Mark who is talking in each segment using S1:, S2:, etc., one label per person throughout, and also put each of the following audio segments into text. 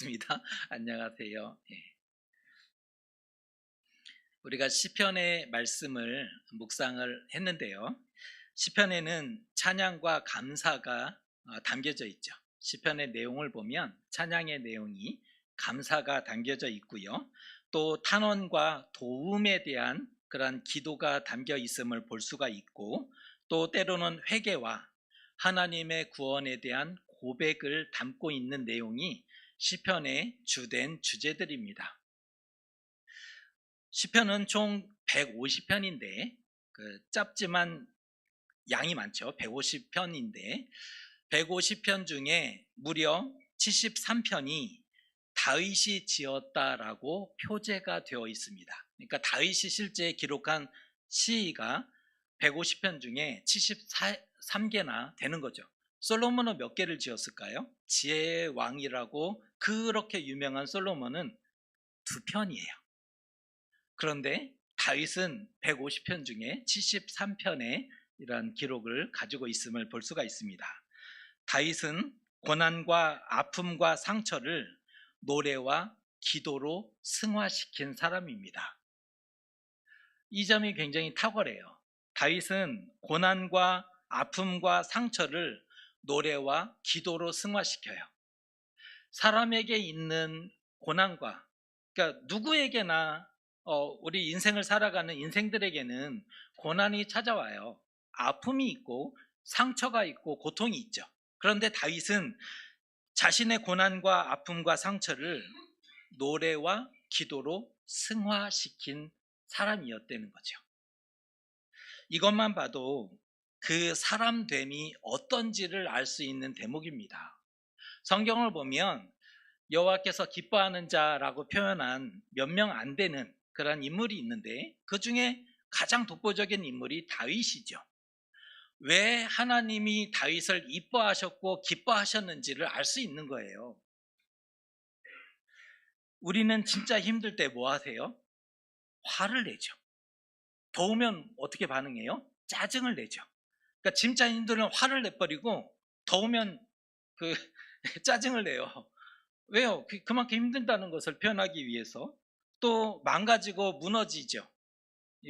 S1: 반갑습니다. 안녕하세요. 예. 우리가 시편의 말씀을 묵상을 했는데요. 시편에는 찬양과 감사가 담겨져 있죠. 시편의 내용을 보면 찬양의 내용이 감사가 담겨져 있고요. 또 탄원과 도움에 대한 그런 기도가 담겨 있음을 볼 수가 있고, 또 때로는 회개와 하나님의 구원에 대한 고백을 담고 있는 내용이 시편의 주된 주제들입니다. 시편은 총 150편인데 짧지만 양이 많죠. 150편인데 150편 중에 무려 73편이 다윗이 지었다라고 표제가 되어 있습니다. 그러니까 다윗이 실제 기록한 시가 150편 중에 73개나 되는 거죠. 솔로몬은 몇 개를 지었을까요? 지혜의 왕이라고 그렇게 유명한 솔로몬은 2편이에요. 그런데 다윗은 150편 중에 73편의 이러한 기록을 가지고 있음을 볼 수가 있습니다. 다윗은 고난과 아픔과 상처를 노래와 기도로 승화시킨 사람입니다. 이 점이 굉장히 탁월해요. 다윗은 고난과 아픔과 상처를 노래와 기도로 승화시켜요. 사람에게 있는 고난과, 그러니까 누구에게나 우리 인생을 살아가는 인생들에게는 고난이 찾아와요. 아픔이 있고 상처가 있고 고통이 있죠. 그런데 다윗은 자신의 고난과 아픔과 상처를 노래와 기도로 승화시킨 사람이었다는 거죠. 이것만 봐도 그 사람됨이 어떤지를 알 수 있는 대목입니다. 성경을 보면 여호와께서 기뻐하는 자라고 표현한 몇 명 안 되는 그런 인물이 있는데, 그 중에 가장 독보적인 인물이 다윗이죠. 왜 하나님이 다윗을 이뻐하셨고 기뻐하셨는지를 알 수 있는 거예요. 우리는 진짜 힘들 때 뭐 하세요? 화를 내죠. 더우면 어떻게 반응해요? 짜증을 내죠. 그러니까 진짜 힘들면 화를 내버리고 더우면 그 짜증을 내요. 왜요? 그만큼 힘든다는 것을 표현하기 위해서. 또 망가지고 무너지죠.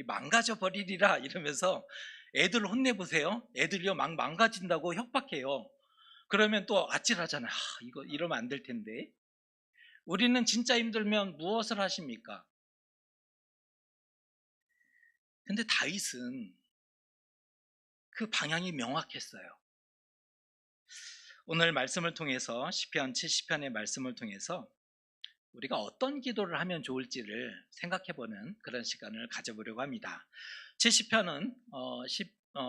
S1: 망가져 버리리라 이러면서 애들 혼내보세요. 애들이요 막 망가진다고 협박해요. 그러면 또 아찔하잖아요. 이거 이러면 안 될 텐데. 우리는 진짜 힘들면 무엇을 하십니까? 근데 다윗은 그 방향이 명확했어요. 오늘 말씀을 통해서 시편 70편의 말씀을 통해서 우리가 어떤 기도를 하면 좋을지를 생각해보는 그런 시간을 가져보려고 합니다. 70편은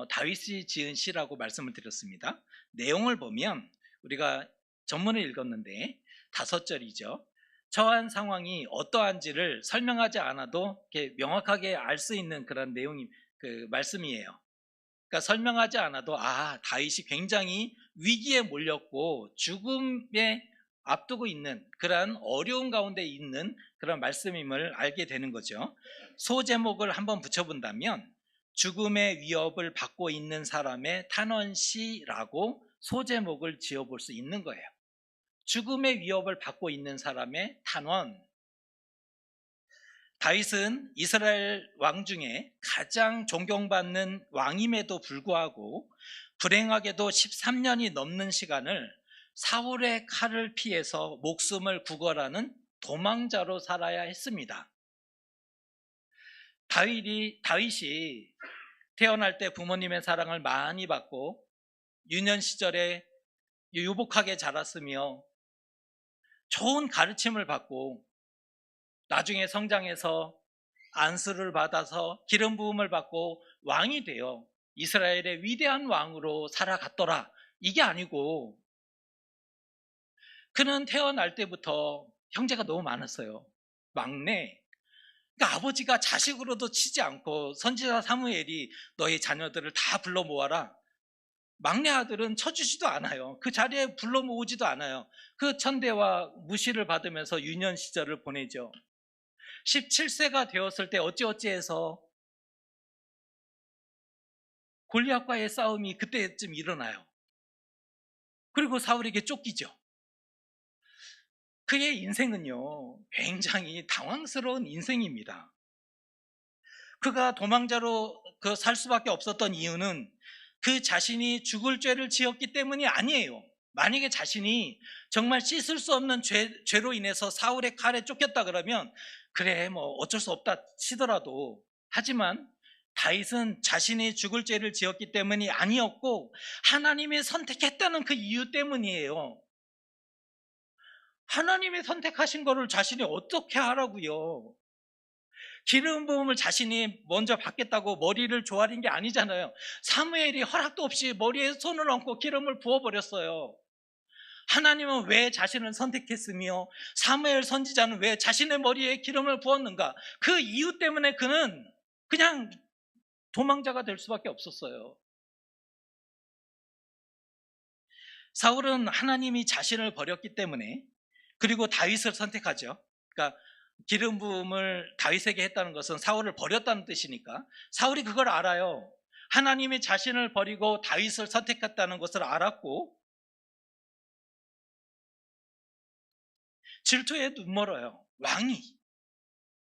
S1: 다윗이 지은 시라고 말씀을 드렸습니다. 내용을 보면 우리가 전문을 읽었는데 5절이죠. 처한 상황이 어떠한지를 설명하지 않아도 이렇게 명확하게 알 수 있는 그런 내용이 그 말씀이에요. 그러니까 설명하지 않아도 다윗이 굉장히 위기에 몰렸고 죽음에 앞두고 있는 그런 어려운 가운데 있는 그런 말씀임을 알게 되는 거죠. 소제목을 한번 붙여본다면 죽음의 위협을 받고 있는 사람의 탄원시라고 소제목을 지어볼 수 있는 거예요. 죽음의 위협을 받고 있는 사람의 탄원. 다윗은 이스라엘 왕 중에 가장 존경받는 왕임에도 불구하고 불행하게도 13년이 넘는 시간을 사울의 칼을 피해서 목숨을 구걸하는 도망자로 살아야 했습니다. 다윗이 태어날 때 부모님의 사랑을 많이 받고 유년 시절에 유복하게 자랐으며 좋은 가르침을 받고 나중에 성장해서 안수를 받아서 기름 부음을 받고 왕이 되어 이스라엘의 위대한 왕으로 살아갔더라. 이게 아니고 그는 태어날 때부터 형제가 너무 많았어요. 막내. 그러니까 아버지가 자식으로도 치지 않고 선지자 사무엘이 너희 자녀들을 다 불러 모아라. 막내 아들은 쳐주지도 않아요. 그 자리에 불러 모으지도 않아요. 그 천대와 무시를 받으면서 유년 시절을 보내죠. 17세가 되었을 때 어찌어찌해서 골리앗과의 싸움이 그때쯤 일어나요. 그리고 사울에게 쫓기죠. 그의 인생은요, 굉장히 당황스러운 인생입니다. 그가 도망자로 살 수밖에 없었던 이유는 그 자신이 죽을 죄를 지었기 때문이 아니에요. 만약에 자신이 정말 씻을 수 없는 죄로 인해서 사울의 칼에 쫓겼다 그러면 그래 뭐 어쩔 수 없다 치더라도, 하지만 다윗은 자신이 죽을 죄를 지었기 때문이 아니었고 하나님이 선택했다는 그 이유 때문이에요. 하나님이 선택하신 거를 자신이 어떻게 하라고요? 기름 부음을 자신이 먼저 받겠다고 머리를 조아린 게 아니잖아요. 사무엘이 허락도 없이 머리에 손을 얹고 기름을 부어버렸어요. 하나님은 왜 자신을 선택했으며 사무엘 선지자는 왜 자신의 머리에 기름을 부었는가? 그 이유 때문에 그는 그냥 도망자가 될 수밖에 없었어요. 사울은 하나님이 자신을 버렸기 때문에, 그리고 다윗을 선택하죠. 그러니까 기름 부음을 다윗에게 했다는 것은 사울을 버렸다는 뜻이니까 사울이 그걸 알아요. 하나님이 자신을 버리고 다윗을 선택했다는 것을 알았고 질투에 눈멀어요. 왕이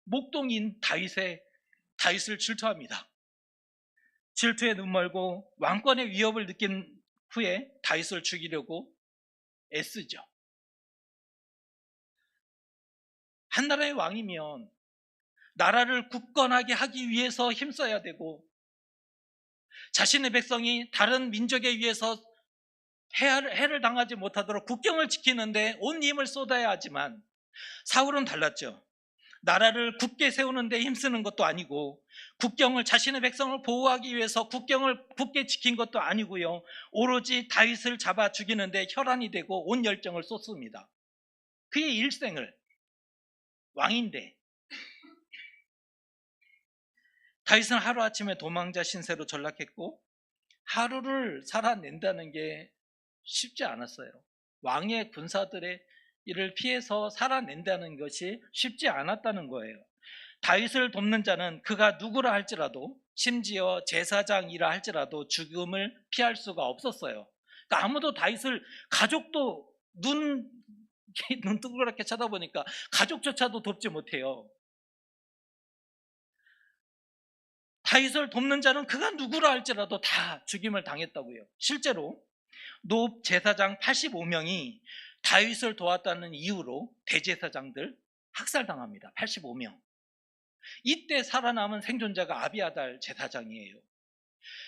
S1: 목동인 다윗을 질투합니다. 질투에 눈멀고 왕권의 위협을 느낀 후에 다윗을 죽이려고 애쓰죠. 한 나라의 왕이면 나라를 굳건하게 하기 위해서 힘써야 되고, 자신의 백성이 다른 민족에 의해서 해를 당하지 못하도록 국경을 지키는데 온 힘을 쏟아야 하지만, 사울은 달랐죠. 나라를 굳게 세우는데 힘쓰는 것도 아니고, 국경을, 자신의 백성을 보호하기 위해서 국경을 굳게 지킨 것도 아니고요, 오로지 다윗을 잡아 죽이는데 혈안이 되고 온 열정을 쏟습니다. 그의 일생을, 왕인데 다윗은 하루아침에 도망자 신세로 전락했고 하루를 살아낸다는 게 쉽지 않았어요. 왕의 군사들의 일을 피해서 살아낸다는 것이 쉽지 않았다는 거예요. 다윗을 돕는 자는 그가 누구라 할지라도, 심지어 제사장이라 할지라도 죽음을 피할 수가 없었어요. 그러니까 아무도 다윗을, 가족도 눈 동그랗게 쳐다보니까 가족조차도 돕지 못해요. 다윗을 돕는 자는 그가 누구라 할지라도 다 죽임을 당했다고요. 실제로 노 제사장 85명이 다윗을 도왔다는 이유로 대제사장들 학살당합니다. 85명. 이때 살아남은 생존자가 아비아달 제사장이에요.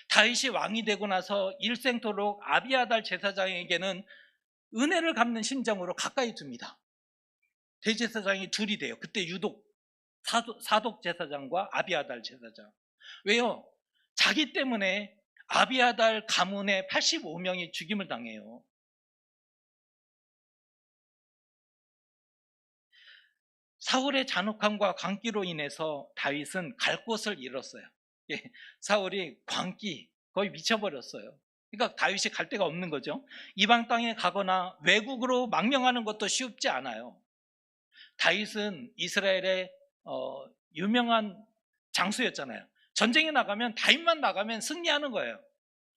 S1: 다윗이 왕이 되고 나서 일생토록 아비아달 제사장에게는 은혜를 갚는 심정으로 가까이 둡니다. 대제사장이 둘이 돼요. 그때 유독 사독 제사장과 아비아달 제사장. 왜요? 자기 때문에 아비아달 가문의 85명이 죽임을 당해요. 사울의 잔혹함과 광기로 인해서 다윗은 갈 곳을 잃었어요. 사울이 광기, 거의 미쳐버렸어요. 그러니까 다윗이 갈 데가 없는 거죠. 이방 땅에 가거나 외국으로 망명하는 것도 쉽지 않아요. 다윗은 이스라엘의 유명한 장수였잖아요. 전쟁에 나가면, 다윗만 나가면 승리하는 거예요.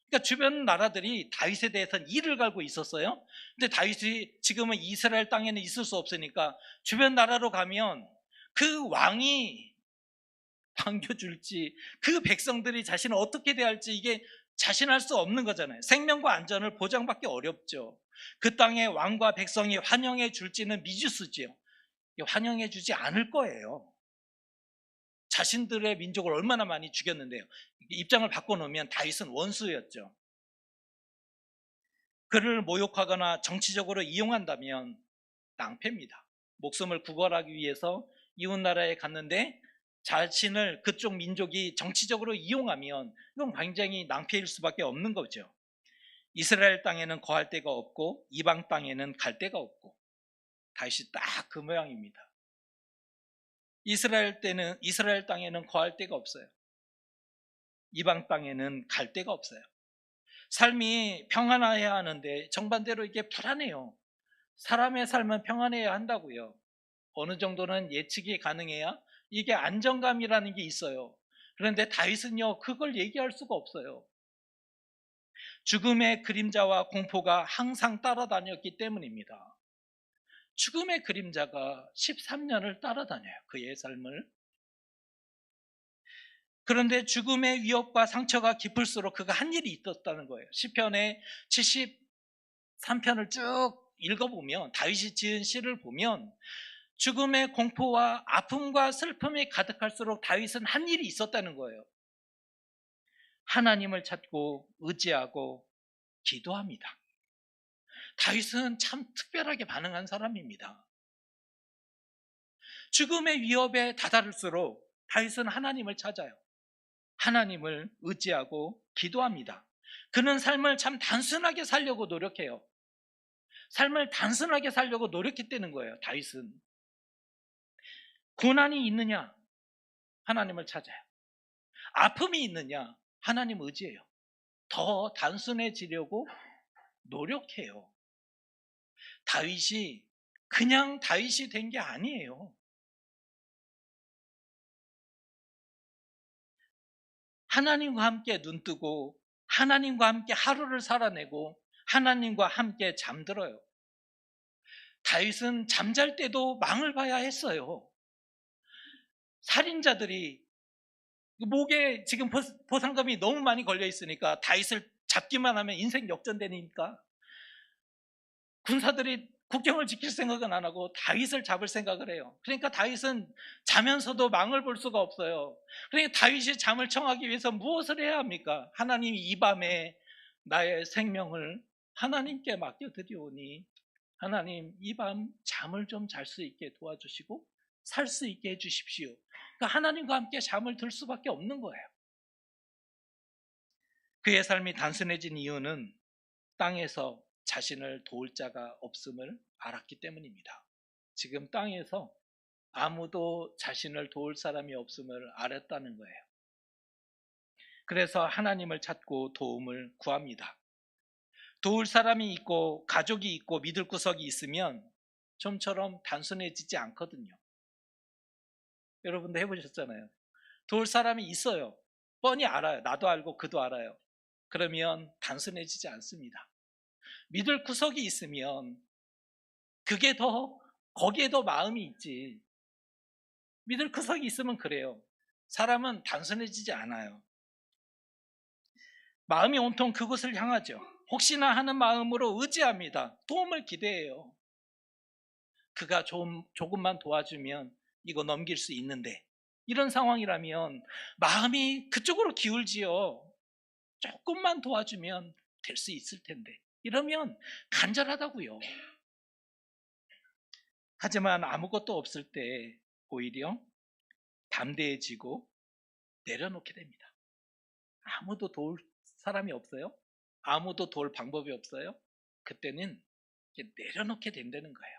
S1: 그러니까 주변 나라들이 다윗에 대해서는 이를 갈고 있었어요. 근데 다윗이 지금은 이스라엘 땅에는 있을 수 없으니까 주변 나라로 가면 그 왕이 반겨줄지, 그 백성들이 자신을 어떻게 대할지 이게 자신할 수 없는 거잖아요. 생명과 안전을 보장받기 어렵죠. 그 땅에 왕과 백성이 환영해 줄지는 미지수지요. 환영해 주지 않을 거예요. 자신들의 민족을 얼마나 많이 죽였는데요. 입장을 바꿔놓으면 다윗은 원수였죠. 그를 모욕하거나 정치적으로 이용한다면 낭패입니다. 목숨을 구걸하기 위해서 이웃나라에 갔는데 자신을 그쪽 민족이 정치적으로 이용하면 이건 굉장히 낭패일 수밖에 없는 거죠. 이스라엘 땅에는 거할 데가 없고 이방 땅에는 갈 데가 없고, 다윗이 딱 그 모양입니다. 이스라엘 땅에는 거할 데가 없어요. 이방 땅에는 갈 데가 없어요. 삶이 평안해야 하는데 정반대로 이게 불안해요. 사람의 삶은 평안해야 한다고요. 어느 정도는 예측이 가능해야 이게 안정감이라는 게 있어요. 그런데 다윗은요, 그걸 얘기할 수가 없어요. 죽음의 그림자와 공포가 항상 따라다녔기 때문입니다. 죽음의 그림자가 13년을 따라다녀요. 그의 삶을. 그런데 죽음의 위협과 상처가 깊을수록 그가 한 일이 있었다는 거예요. 시편의 73편을 쭉 읽어보면, 다윗이 지은 시를 보면 죽음의 공포와 아픔과 슬픔이 가득할수록 다윗은 한 일이 있었다는 거예요. 하나님을 찾고 의지하고 기도합니다. 다윗은 참 특별하게 반응한 사람입니다. 죽음의 위협에 다다를수록 다윗은 하나님을 찾아요. 하나님을 의지하고 기도합니다. 그는 삶을 참 단순하게 살려고 노력해요. 삶을 단순하게 살려고 노력했다는 거예요. 다윗은. 고난이 있느냐? 하나님을 찾아요. 아픔이 있느냐? 하나님 의지해요. 더 단순해지려고 노력해요. 다윗이 그냥 다윗이 된 게 아니에요. 하나님과 함께 눈뜨고 하나님과 함께 하루를 살아내고 하나님과 함께 잠들어요. 다윗은 잠잘 때도 망을 봐야 했어요. 살인자들이 목에 지금 보상금이 너무 많이 걸려 있으니까 다윗을 잡기만 하면 인생 역전되니까 군사들이 국경을 지킬 생각은 안 하고 다윗을 잡을 생각을 해요. 그러니까 다윗은 자면서도 망을 볼 수가 없어요. 그러니까 다윗이 잠을 청하기 위해서 무엇을 해야 합니까? 하나님이 이 밤에 나의 생명을 하나님께 맡겨드리오니 하나님 이 밤 잠을 좀 잘 수 있게 도와주시고 살 수 있게 해주십시오. 그러니까 하나님과 함께 잠을 들 수밖에 없는 거예요. 그의 삶이 단순해진 이유는 땅에서 자신을 도울 자가 없음을 알았기 때문입니다. 지금 땅에서 아무도 자신을 도울 사람이 없음을 알았다는 거예요. 그래서 하나님을 찾고 도움을 구합니다. 도울 사람이 있고 가족이 있고 믿을 구석이 있으면 좀처럼 단순해지지 않거든요. 여러분도 해보셨잖아요. 도울 사람이 있어요. 뻔히 알아요. 나도 알고 그도 알아요. 그러면 단순해지지 않습니다. 믿을 구석이 있으면 그게 더 거기에 더 마음이 있지. 믿을 구석이 있으면 그래요. 사람은 단순해지지 않아요. 마음이 온통 그곳을 향하죠. 혹시나 하는 마음으로 의지합니다. 도움을 기대해요. 그가 조금만 도와주면 이거 넘길 수 있는데, 이런 상황이라면 마음이 그쪽으로 기울지요. 조금만 도와주면 될 수 있을 텐데, 이러면 간절하다고요. 하지만 아무것도 없을 때 오히려 담대해지고 내려놓게 됩니다. 아무도 도울 사람이 없어요? 아무도 도울 방법이 없어요? 그때는 내려놓게 된다는 거예요.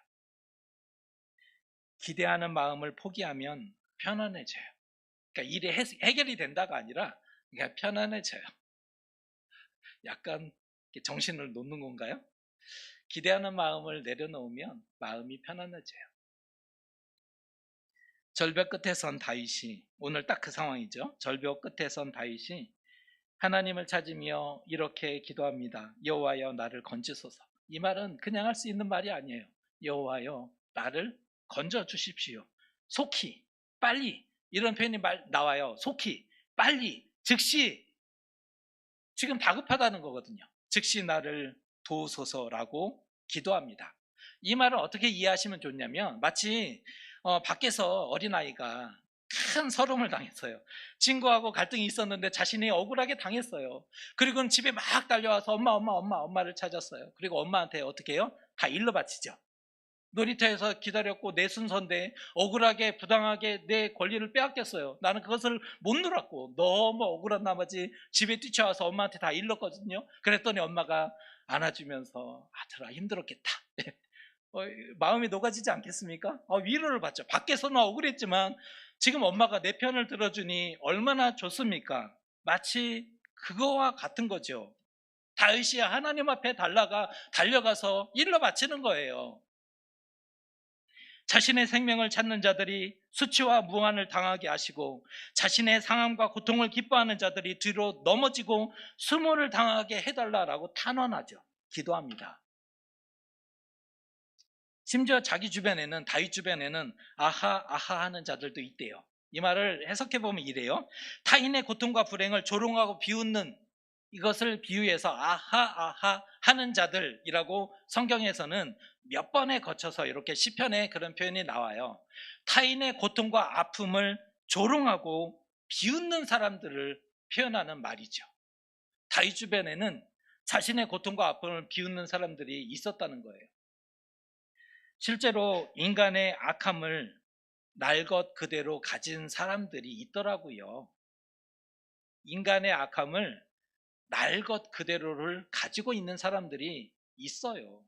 S1: 기대하는 마음을 포기하면 편안해져요. 그러니까 일이 해결이 된다가 아니라 그냥 편안해져요. 약간 정신을 놓는 건가요? 기대하는 마음을 내려놓으면 마음이 편안해져요. 절벽 끝에 선 다윗이, 오늘 딱 그 상황이죠. 절벽 끝에 선 다윗이 하나님을 찾으며 이렇게 기도합니다. 여호와여 나를 건지소서. 이 말은 그냥 할 수 있는 말이 아니에요. 여호와여 나를 건져 주십시오. 속히, 빨리, 이런 표현이 나와요. 속히, 빨리, 즉시. 지금 다급하다는 거거든요. 즉시 나를 도우소서라고 기도합니다. 이 말을 어떻게 이해하시면 좋냐면 마치 밖에서 어린아이가 큰 서름을 당했어요. 친구하고 갈등이 있었는데 자신이 억울하게 당했어요. 그리고는 집에 막 달려와서 엄마를 찾았어요. 그리고 엄마한테 어떻게 해요? 다 일러 바치죠. 놀이터에서 기다렸고 내 순서인데 억울하게 부당하게 내 권리를 빼앗겼어요. 나는 그것을 못 놀았고 너무 억울한 나머지 집에 뛰쳐와서 엄마한테 다 일렀거든요. 그랬더니 엄마가 안아주면서 아들아 힘들었겠다. 마음이 녹아지지 않겠습니까? 위로를 받죠. 밖에서는 억울했지만 지금 엄마가 내 편을 들어주니 얼마나 좋습니까? 마치 그거와 같은 거죠. 다윗이 하나님 앞에 달려가서 일러 바치는 거예요. 자신의 생명을 찾는 자들이 수치와 무한을 당하게 하시고 자신의 상함과 고통을 기뻐하는 자들이 뒤로 넘어지고 수모를 당하게 해달라고 탄원하죠. 기도합니다. 심지어 자기 주변에는, 다윗 주변에는 아하 아하 하는 자들도 있대요. 이 말을 해석해 보면 이래요. 타인의 고통과 불행을 조롱하고 비웃는, 이것을 비유해서 아하 아하 하는 자들이라고 성경에서는 몇 번에 거쳐서 이렇게 시편에 그런 표현이 나와요. 타인의 고통과 아픔을 조롱하고 비웃는 사람들을 표현하는 말이죠. 다윗 주변에는 자신의 고통과 아픔을 비웃는 사람들이 있었다는 거예요. 실제로 인간의 악함을 날 것 그대로 가진 사람들이 있더라고요. 인간의 악함을 날 것 그대로를 가지고 있는 사람들이 있어요.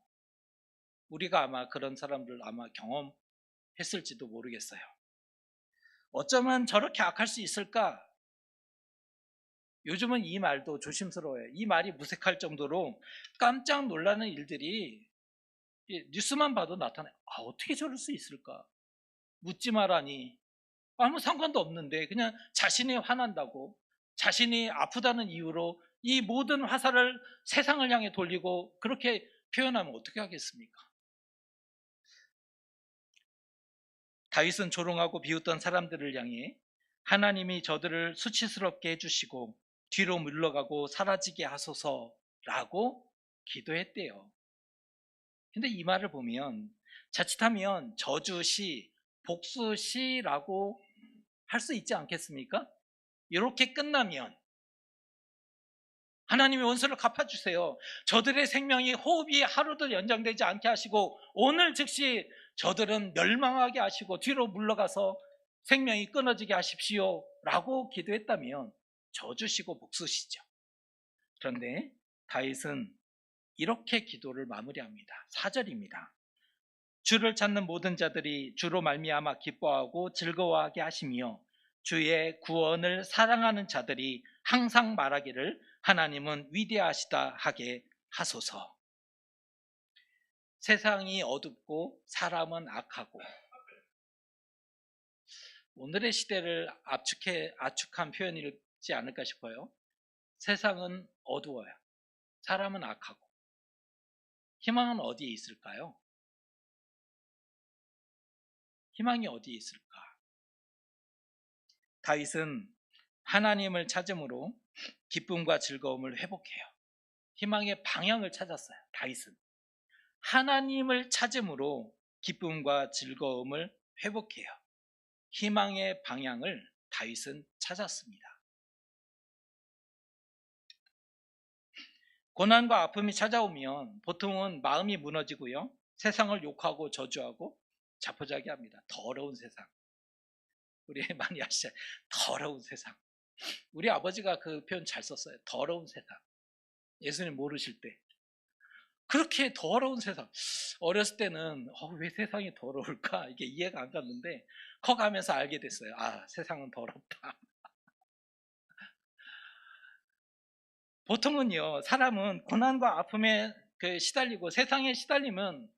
S1: 우리가 아마 그런 사람들 아마 경험했을지도 모르겠어요. 어쩌면 저렇게 악할 수 있을까? 요즘은 이 말도 조심스러워요. 이 말이 무색할 정도로 깜짝 놀라는 일들이 뉴스만 봐도 나타나요. 어떻게 저럴 수 있을까? 묻지 말라니. 아무 상관도 없는데 그냥 자신이 화난다고, 자신이 아프다는 이유로 이 모든 화살을 세상을 향해 돌리고 그렇게 표현하면 어떻게 하겠습니까? 다윗은 조롱하고 비웃던 사람들을 향해 하나님이 저들을 수치스럽게 해주시고 뒤로 물러가고 사라지게 하소서라고 기도했대요. 근데 이 말을 보면 자칫하면 저주시, 복수시라고 할 수 있지 않겠습니까? 이렇게 끝나면 하나님이 원수를 갚아주세요. 저들의 생명이 호흡이 하루도 연장되지 않게 하시고 오늘 즉시 저들은 멸망하게 하시고 뒤로 물러가서 생명이 끊어지게 하십시오 라고 기도했다면 저주시고 복수시죠. 그런데 다윗은 이렇게 기도를 마무리합니다. 4절입니다. 주를 찾는 모든 자들이 주로 말미암아 기뻐하고 즐거워하게 하시며 주의 구원을 사랑하는 자들이 항상 말하기를 하나님은 위대하시다 하게 하소서. 세상이 어둡고 사람은 악하고, 오늘의 시대를 압축한 표현이지 않을까 싶어요. 세상은 어두워요. 사람은 악하고. 희망은 어디에 있을까요? 희망이 어디에 있을까? 다윗은 하나님을 찾음으로 기쁨과 즐거움을 회복해요. 희망의 방향을 찾았어요. 다윗은 하나님을 찾음으로 기쁨과 즐거움을 회복해요. 희망의 방향을 다윗은 찾았습니다. 고난과 아픔이 찾아오면 보통은 마음이 무너지고요, 세상을 욕하고 저주하고 자포자기합니다. 더러운 세상. 우리 많이 아시죠? 더러운 세상. 우리 아버지가 그 표현 잘 썼어요. 더러운 세상. 예수님 모르실 때 그렇게 더러운 세상. 어렸을 때는 왜 세상이 더러울까 이게 이해가 안 갔는데 커가면서 알게 됐어요. 세상은 더럽다. 보통은요, 사람은 고난과 아픔에 시달리고 세상에 시달리면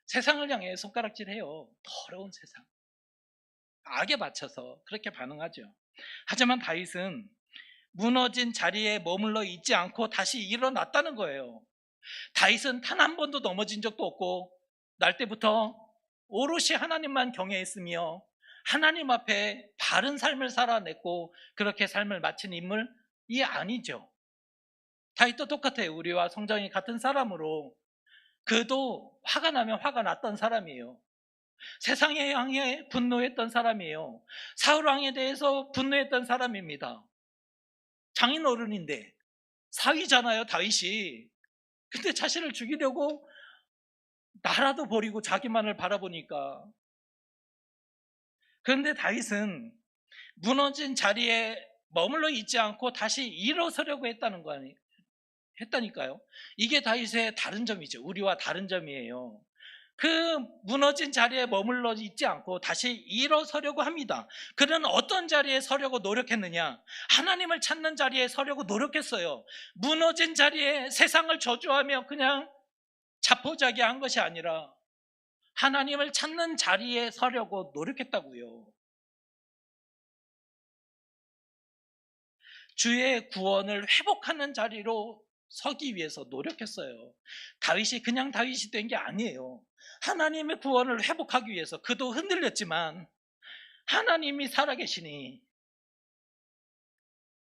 S1: 세상을 향해 손가락질해요. 더러운 세상. 악에 맞춰서 그렇게 반응하죠. 하지만 다윗은 무너진 자리에 머물러 있지 않고 다시 일어났다는 거예요. 다윗은 단 한 번도 넘어진 적도 없고 날 때부터 오롯이 하나님만 경외했으며 하나님 앞에 바른 삶을 살아냈고 그렇게 삶을 마친 인물이 아니죠. 다윗도 똑같아요. 우리와 성장이 같은 사람으로 그도 화가 나면 화가 났던 사람이에요. 세상에 향해 분노했던 사람이에요. 사울 왕에 대해서 분노했던 사람입니다. 장인어른인데 사위잖아요, 다윗이. 근데 자신을 죽이려고 나라도 버리고 자기만을 바라보니까. 그런데 다윗은 무너진 자리에 머물러 있지 않고 다시 일어서려고 했다는 거 아니에요? 했다니까요. 이게 다윗의 다른 점이죠. 우리와 다른 점이에요. 그 무너진 자리에 머물러 있지 않고 다시 일어서려고 합니다. 그는 어떤 자리에 서려고 노력했느냐? 하나님을 찾는 자리에 서려고 노력했어요. 무너진 자리에 세상을 저주하며 그냥 자포자기한 것이 아니라 하나님을 찾는 자리에 서려고 노력했다고요. 주의 구원을 회복하는 자리로 서기 위해서 노력했어요. 다윗이 그냥 다윗이 된 게 아니에요. 하나님의 구원을 회복하기 위해서 그도 흔들렸지만 하나님이 살아계시니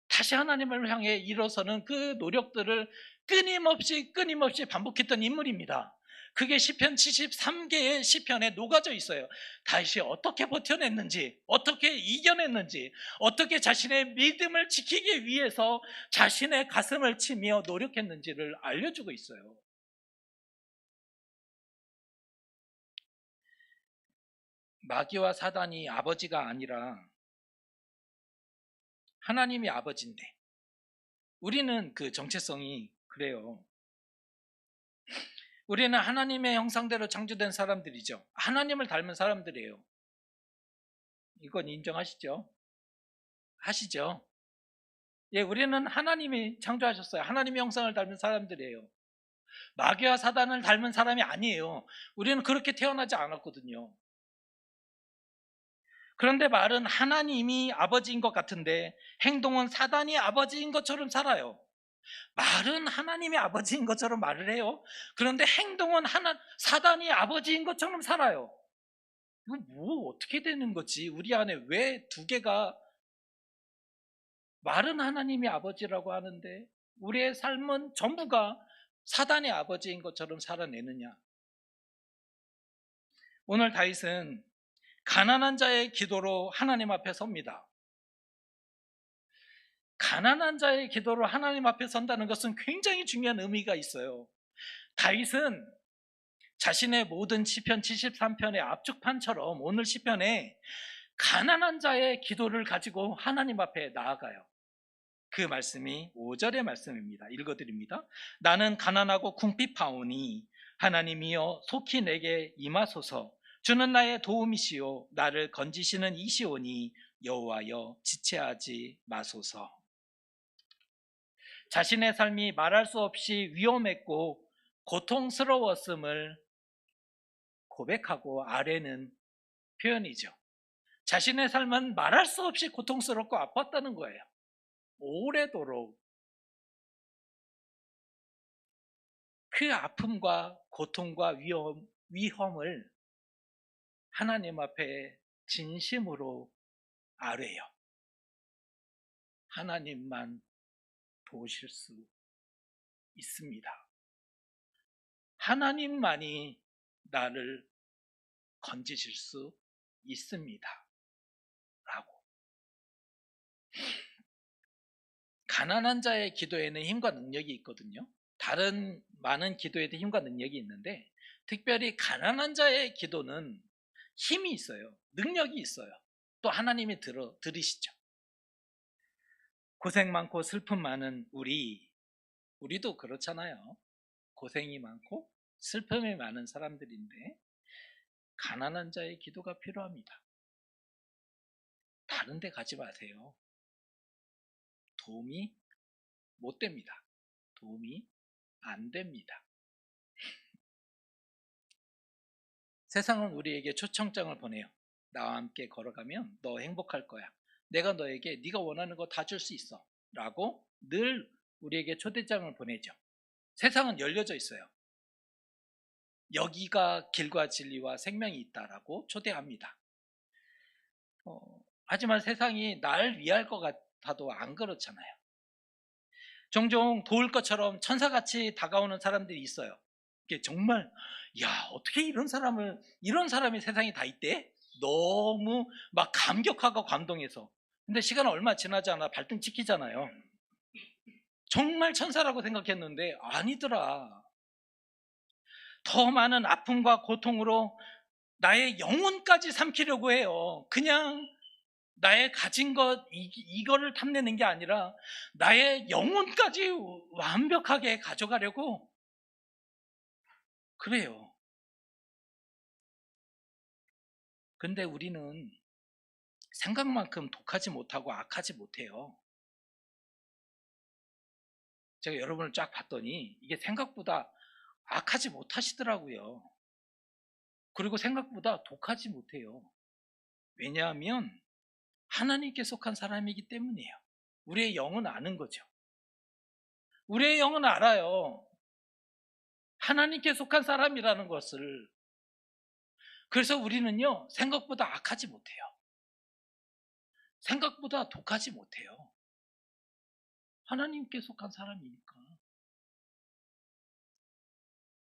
S1: 다시 하나님을 향해 일어서는 그 노력들을 끊임없이 반복했던 인물입니다. 그게 시편 73개의 시편에 녹아져 있어요. 다시 어떻게 버텨냈는지, 어떻게 이겨냈는지, 어떻게 자신의 믿음을 지키기 위해서 자신의 가슴을 치며 노력했는지를 알려주고 있어요. 마귀와 사단이 아버지가 아니라 하나님이 아버지인데 우리는 그 정체성이 그래요. 우리는 하나님의 형상대로 창조된 사람들이죠. 하나님을 닮은 사람들이에요. 이건 인정하시죠? 하시죠? 예, 우리는 하나님이 창조하셨어요. 하나님의 형상을 닮은 사람들이에요. 마귀와 사단을 닮은 사람이 아니에요. 우리는 그렇게 태어나지 않았거든요. 그런데 말은 하나님이 아버지인 것 같은데 행동은 사단이 아버지인 것처럼 살아요. 말은 하나님이 아버지인 것처럼 말을 해요. 그런데 행동은 사단이 아버지인 것처럼 살아요. 이거 뭐 어떻게 되는 거지? 우리 안에 왜 두 개가, 말은 하나님이 아버지라고 하는데 우리의 삶은 전부가 사단의 아버지인 것처럼 살아내느냐? 오늘 다윗은 가난한 자의 기도로 하나님 앞에 섭니다. 가난한 자의 기도로 하나님 앞에 선다는 것은 굉장히 중요한 의미가 있어요. 다윗은 자신의 모든 시편 73편의 압축판처럼 오늘 시편에 가난한 자의 기도를 가지고 하나님 앞에 나아가요. 그 말씀이 5절의 말씀입니다. 읽어드립니다. 나는 가난하고 궁핍하오니 하나님이여 속히 내게 임하소서. 주는 나의 도움이시오. 나를 건지시는 이시오니 여호와여 지체하지 마소서. 자신의 삶이 말할 수 없이 위험했고 고통스러웠음을 고백하고 아래는 표현이죠. 자신의 삶은 말할 수 없이 고통스럽고 아팠다는 거예요. 오래도록 그 아픔과 고통과 위험을 하나님 앞에 진심으로 아뢰요. 하나님만 도우실 수 있습니다. 하나님만이 나를 건지실 수 있습니다. 라고. 가난한 자의 기도에는 힘과 능력이 있거든요. 다른 많은 기도에도 힘과 능력이 있는데 특별히 가난한 자의 기도는 힘이 있어요. 능력이 있어요. 또 하나님이 들으시죠. 고생 많고 슬픔 많은 우리도 그렇잖아요. 고생이 많고 슬픔이 많은 사람들인데 가난한 자의 기도가 필요합니다. 다른 데 가지 마세요. 도움이 못 됩니다. 도움이 안 됩니다. 세상은 우리에게 초청장을 보내요. 나와 함께 걸어가면 너 행복할 거야. 내가 너에게 네가 원하는 거 다 줄 수 있어. 라고 늘 우리에게 초대장을 보내죠. 세상은 열려져 있어요. 여기가 길과 진리와 생명이 있다라고 초대합니다. 하지만 세상이 날 위할 것 같아도 안 그렇잖아요. 종종 도울 것처럼 천사같이 다가오는 사람들이 있어요. 이게 정말 야 어떻게 이런 사람이 세상에 다 있대? 너무 막 감격하고 감동해서. 근데 시간 얼마 지나지 않아 발등 찍히잖아요. 정말 천사라고 생각했는데 아니더라. 더 많은 아픔과 고통으로 나의 영혼까지 삼키려고 해요. 그냥 나의 가진 것 이거를 탐내는 게 아니라 나의 영혼까지 완벽하게 가져가려고 그래요. 근데 우리는 생각만큼 독하지 못하고 악하지 못해요. 제가 여러분을 쫙 봤더니 이게 생각보다 악하지 못하시더라고요. 그리고 생각보다 독하지 못해요. 왜냐하면 하나님께 속한 사람이기 때문이에요. 우리의 영은 아는 거죠. 우리의 영은 알아요. 하나님께 속한 사람이라는 것을. 그래서 우리는요, 생각보다 악하지 못해요. 생각보다 독하지 못해요. 하나님께 속한 사람이니까.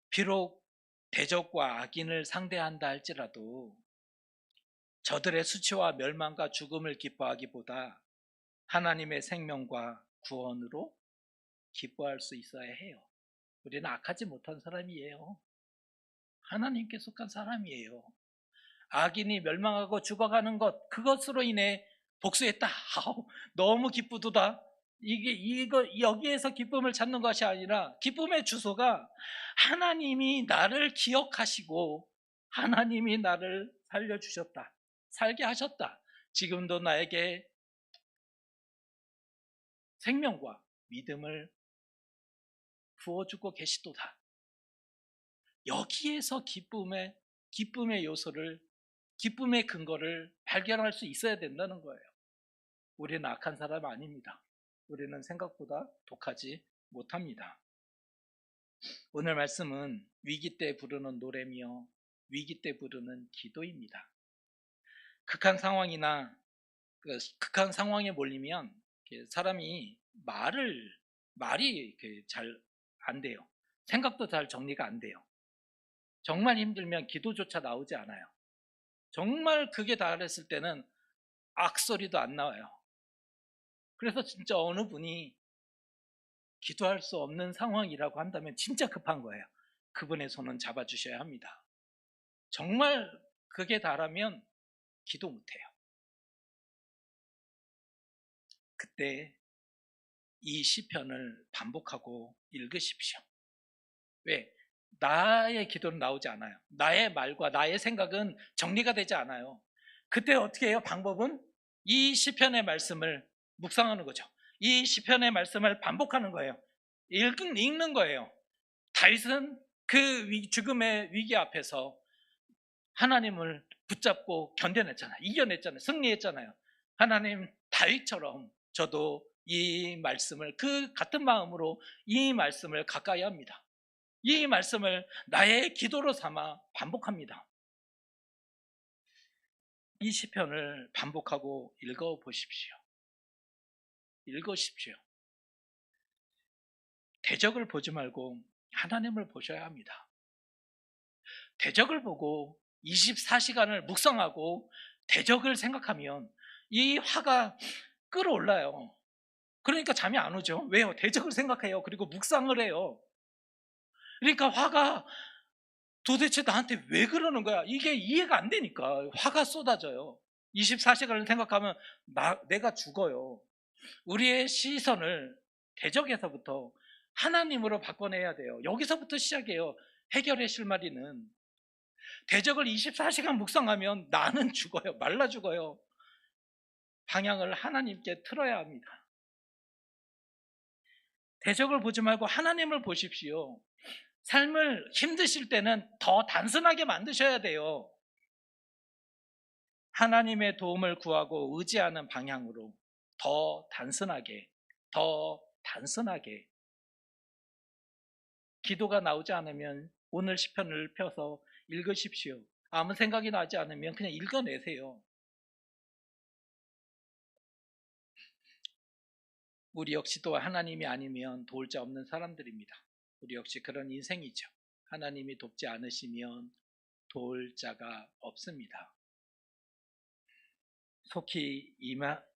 S1: 비록 대적과 악인을 상대한다 할지라도 저들의 수치와 멸망과 죽음을 기뻐하기보다 하나님의 생명과 구원으로 기뻐할 수 있어야 해요. 우리는 악하지 못한 사람이에요. 하나님께 속한 사람이에요. 악인이 멸망하고 죽어가는 것, 그것으로 인해 복수했다. 아우, 너무 기쁘도다. 여기에서 기쁨을 찾는 것이 아니라 기쁨의 주소가 하나님이 나를 기억하시고 하나님이 나를 살려주셨다. 살게 하셨다. 지금도 나에게 생명과 믿음을 부어주고 계시도다. 여기에서 기쁨의 요소를, 기쁨의 근거를 발견할 수 있어야 된다는 거예요. 우리는 악한 사람 아닙니다. 우리는 생각보다 독하지 못합니다. 오늘 말씀은 위기 때 부르는 노래며 위기 때 부르는 기도입니다. 극한 상황에 몰리면 사람이 말이 잘 안 돼요. 생각도 잘 정리가 안 돼요. 정말 힘들면 기도조차 나오지 않아요. 정말 극에 달했을 때는 악소리도 안 나와요. 그래서 진짜 어느 분이 기도할 수 없는 상황이라고 한다면 진짜 급한 거예요. 그분의 손은 잡아주셔야 합니다. 정말 극에 달하면 기도 못해요. 그때 이 시편을 반복하고 읽으십시오. 왜? 나의 기도는 나오지 않아요. 나의 말과 나의 생각은 정리가 되지 않아요. 그때 어떻게 해요? 방법은 이 시편의 말씀을 묵상하는 거죠. 이 시편의 말씀을 반복하는 거예요. 읽는 거예요. 다윗은 그 죽음의 위기 앞에서 하나님을 붙잡고 견뎌냈잖아요. 이겨냈잖아요. 승리했잖아요. 하나님, 다윗처럼 저도 이 말씀을, 그 같은 마음으로 이 말씀을 가까이 합니다. 이 말씀을 나의 기도로 삼아 반복합니다. 이 시편을 반복하고 읽어보십시오. 읽으십시오. 대적을 보지 말고 하나님을 보셔야 합니다. 대적을 보고 24시간을 묵상하고 대적을 생각하면 이 화가 끌어올라요. 그러니까 잠이 안 오죠. 왜요? 대적을 생각해요. 그리고 묵상을 해요. 그러니까 화가 도대체 나한테 왜 그러는 거야? 이게 이해가 안 되니까 화가 쏟아져요. 24시간을 생각하면 내가 죽어요. 우리의 시선을 대적에서부터 하나님으로 바꿔내야 돼요. 여기서부터 시작해요. 해결의 실마리는. 대적을 24시간 묵상하면 나는 죽어요. 말라 죽어요. 방향을 하나님께 틀어야 합니다. 대적을 보지 말고 하나님을 보십시오. 삶을 힘드실 때는 더 단순하게 만드셔야 돼요. 하나님의 도움을 구하고 의지하는 방향으로 더 단순하게 기도가 나오지 않으면 오늘 시편을 펴서 읽으십시오. 아무 생각이 나지 않으면 그냥 읽어내세요. 우리 역시도 하나님이 아니면 도울 자 없는 사람들입니다. 우리 역시 그런 인생이죠. 하나님이 돕지 않으시면 도울 자가 없습니다. 속히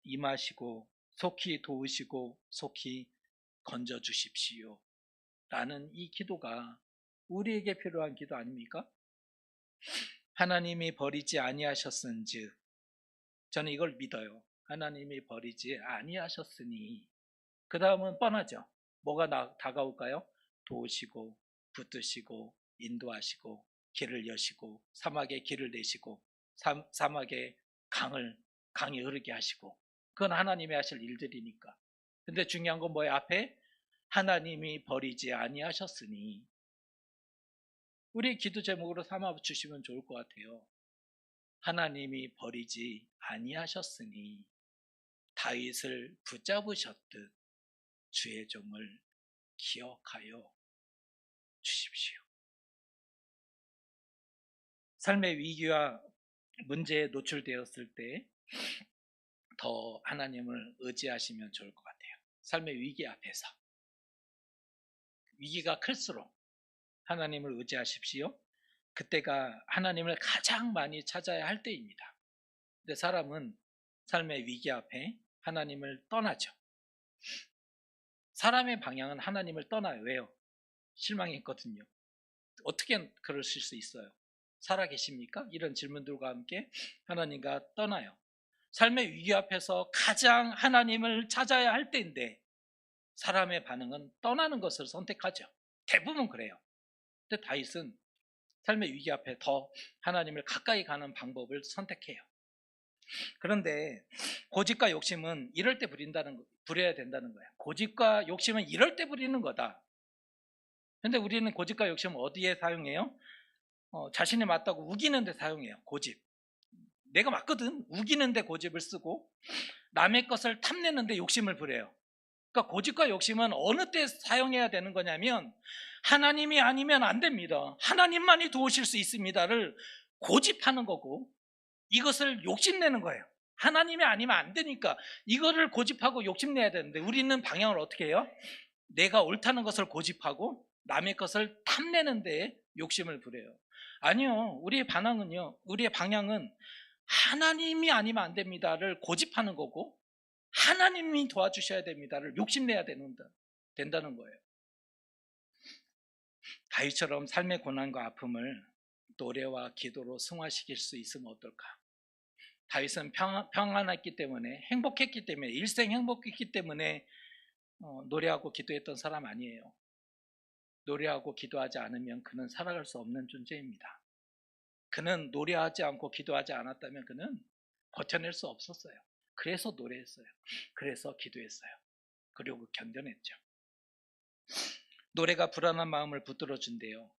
S1: 임하시고 속히 도우시고 속히 건져주십시오 라는 이 기도가 우리에게 필요한 기도 아닙니까? 하나님이 버리지 아니하셨은즉, 저는 이걸 믿어요. 하나님이 버리지 아니하셨으니, 그 다음은 뻔하죠. 뭐가 다가올까요? 도우시고 붙드시고 인도하시고 길을 여시고 사막에 길을 내시고 사막에 강이 흐르게 하시고, 그건 하나님이 하실 일들이니까. 근데 중요한 건 뭐예요? 앞에 하나님이 버리지 아니하셨으니, 우리 기도 제목으로 삼아 주시면 좋을 것 같아요. 하나님이 버리지 아니하셨으니 다윗을 붙잡으셨듯 주의 종을 기억하여 주십시오. 삶의 위기와 문제에 노출되었을 때 더 하나님을 의지하시면 좋을 것 같아요. 삶의 위기 앞에서. 위기가 클수록 하나님을 의지하십시오. 그때가 하나님을 가장 많이 찾아야 할 때입니다. 근데 사람은 삶의 위기 앞에 하나님을 떠나죠. 사람의 방향은 하나님을 떠나요. 왜요? 실망했거든요. 어떻게 그러실 수 있어요? 살아계십니까? 이런 질문들과 함께 하나님과 떠나요. 삶의 위기 앞에서 가장 하나님을 찾아야 할 때인데 사람의 반응은 떠나는 것을 선택하죠. 대부분 그래요. 근데 다윗은 삶의 위기 앞에 더 하나님을 가까이 가는 방법을 선택해요. 그런데 고집과 욕심은 이럴 때 부려야 된다는 거예요. 고집과 욕심은 이럴 때 부리는 거다. 근데 우리는 고집과 욕심을 어디에 사용해요? 자신이 맞다고 우기는 데 사용해요. 고집. 내가 맞거든. 우기는 데 고집을 쓰고 남의 것을 탐내는 데 욕심을 부려요. 그러니까 고집과 욕심은 어느 때 사용해야 되는 거냐면 하나님이 아니면 안 됩니다. 하나님만이 도우실 수 있습니다를 고집하는 거고 이것을 욕심내는 거예요. 하나님이 아니면 안 되니까 이거를 고집하고 욕심내야 되는데 우리는 방향을 어떻게 해요? 내가 옳다는 것을 고집하고 남의 것을 탐내는 데에 욕심을 부려요. 아니요. 우리의 방향은 하나님이 아니면 안 됩니다를 고집하는 거고 하나님이 도와주셔야 됩니다를 욕심내야 된다는 거예요. 다윗처럼 삶의 고난과 아픔을 노래와 기도로 승화시킬 수 있으면 어떨까? 다윗은 평안했기 때문에 행복했기 때문에 일생 행복했기 때문에 노래하고 기도했던 사람 아니에요. 노래하고 기도하지 않으면 그는 살아갈 수 없는 존재입니다. 그는 노래하지 않고 기도하지 않았다면 그는 버텨낼 수 없었어요. 그래서 노래했어요. 그래서 기도했어요. 그리고 견뎌냈죠. 노래가 불안한 마음을 붙들어 준대요.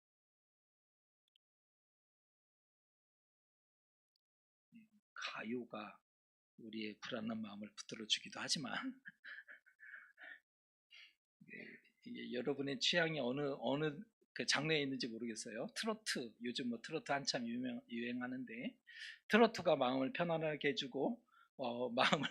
S1: 가요가 우리의 불안한 마음을 붙들어 주기도 하지만 여러분의 취향이 어느 그 장르에 있는지 모르겠어요. 트로트, 요즘 뭐 트로트 한참 유행하는데 트로트가 마음을 편안하게 해주고 마음을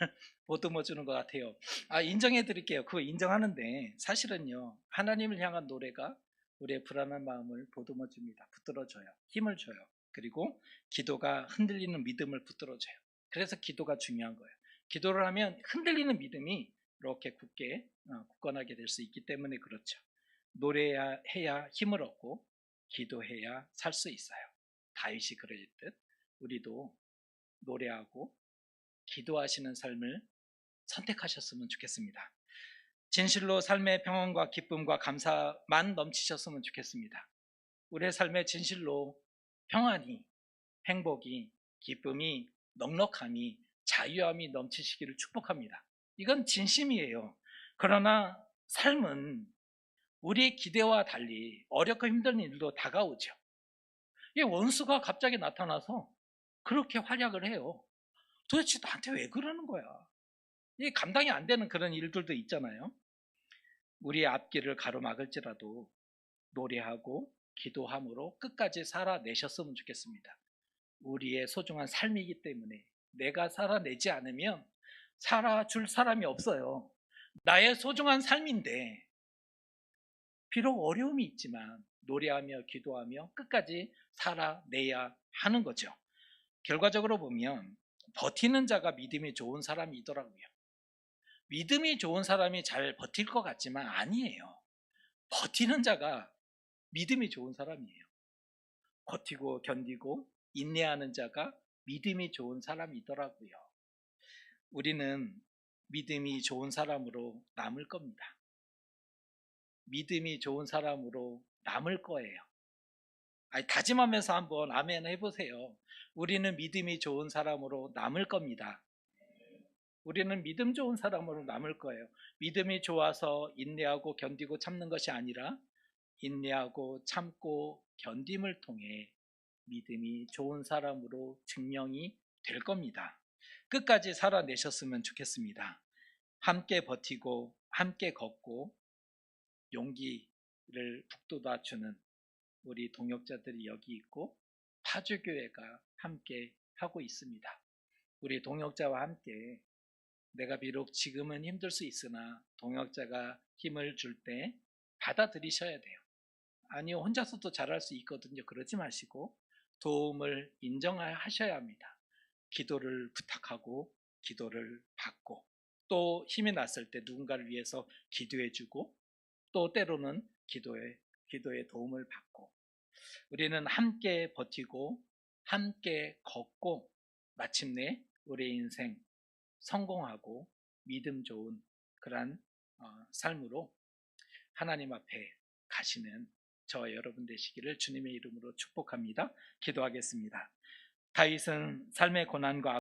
S1: 보듬어 주는 것 같아요. 인정해 드릴게요. 그거 인정하는데 사실은요, 하나님을 향한 노래가 우리의 불안한 마음을 보듬어 줍니다. 붙들어 줘요. 힘을 줘요. 그리고 기도가 흔들리는 믿음을 붙들어 줘요. 그래서 기도가 중요한 거예요. 기도를 하면 흔들리는 믿음이 이렇게 굳건하게 될 수 있기 때문에 그렇죠. 노래해야 힘을 얻고 기도해야 살 수 있어요. 다윗이 그러듯 우리도 노래하고 기도하시는 삶을 선택하셨으면 좋겠습니다. 진실로 삶의 평안과 기쁨과 감사만 넘치셨으면 좋겠습니다. 우리의 삶의 진실로 평안이, 행복이, 기쁨이, 넉넉함이, 자유함이 넘치시기를 축복합니다. 이건 진심이에요. 그러나 삶은 우리의 기대와 달리 어렵고 힘든 일도 다가오죠. 이 원수가 갑자기 나타나서 그렇게 활약을 해요. 도대체 나한테 왜 그러는 거야? 이 감당이 안 되는 그런 일들도 있잖아요. 우리의 앞길을 가로막을지라도 노래하고 기도함으로 끝까지 살아내셨으면 좋겠습니다. 우리의 소중한 삶이기 때문에 내가 살아내지 않으면 살아줄 사람이 없어요. 나의 소중한 삶인데 비록 어려움이 있지만 노래하며 기도하며 끝까지 살아내야 하는 거죠. 결과적으로 보면 버티는 자가 믿음이 좋은 사람이더라고요. 믿음이 좋은 사람이 잘 버틸 것 같지만 아니에요. 버티는 자가 믿음이 좋은 사람이에요. 버티고 견디고 인내하는 자가 믿음이 좋은 사람이더라고요. 우리는 믿음이 좋은 사람으로 남을 겁니다. 믿음이 좋은 사람으로 남을 거예요. 다짐하면서 한번 아멘 해보세요. 우리는 믿음이 좋은 사람으로 남을 겁니다. 우리는 믿음 좋은 사람으로 남을 거예요. 믿음이 좋아서 인내하고 견디고 참는 것이 아니라 인내하고 참고 견딤을 통해 믿음이 좋은 사람으로 증명이 될 겁니다. 끝까지 살아내셨으면 좋겠습니다. 함께 버티고 함께 걷고 용기를 북돋아 주는 우리 동역자들이 여기 있고 파주교회가 함께 하고 있습니다. 우리 동역자와 함께 내가 비록 지금은 힘들 수 있으나 동역자가 힘을 줄 때 받아들이셔야 돼요. 아니요, 혼자서도 잘할 수 있거든요. 그러지 마시고 도움을 인정하셔야 합니다. 기도를 부탁하고 기도를 받고 또 힘이 났을 때 누군가를 위해서 기도해주고 또 때로는 기도에 도움을 받고 우리는 함께 버티고 함께 걷고 마침내 우리의 인생 성공하고 믿음 좋은 그러한 삶으로 하나님 앞에 가시는 저와 여러분 되시기를 주님의 이름으로 축복합니다. 기도하겠습니다. 다윗은 삶의 고난과